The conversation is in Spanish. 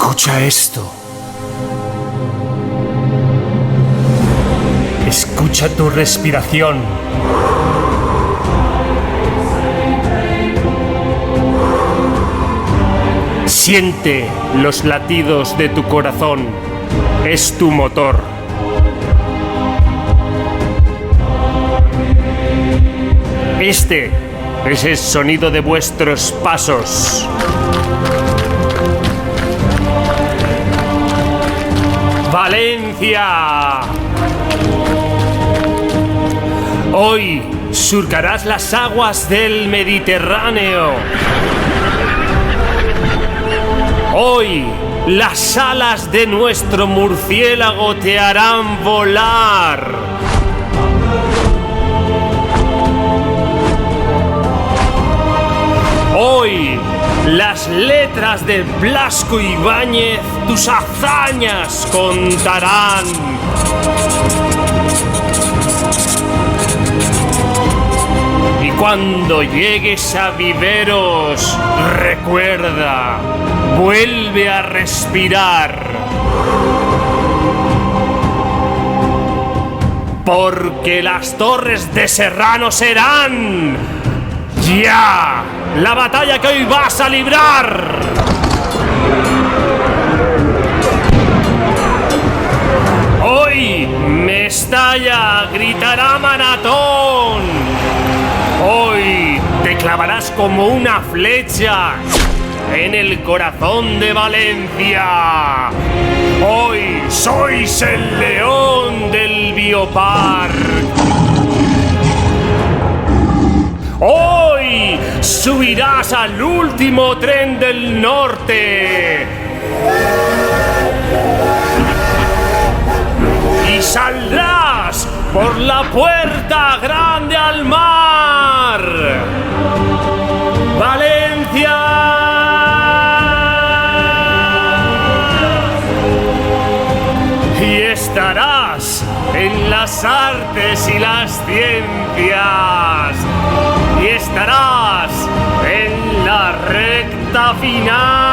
Escucha esto. Escucha tu respiración. Siente los latidos de tu corazón. Es tu motor. Este es el sonido de vuestros pasos. ¡Valencia! Hoy surcarás las aguas del Mediterráneo. Hoy las alas de nuestro murciélago te harán volar. Hoy las letras de Blasco Ibáñez tus hazañas contarán. Y cuando llegues a Viveros, recuerda, vuelve a respirar. Porque las torres de Serrano serán ya la batalla que hoy vas a librar. Hoy Mestalla gritará maratón. Hoy te clavarás como una flecha en el corazón de Valencia. Hoy sois el león del Biopark. Hoy subirás al último tren del norte y saldrás por la puerta grande al mar. ¡Valencia! Y estarás en las artes y las ciencias. Y estarás en la recta final.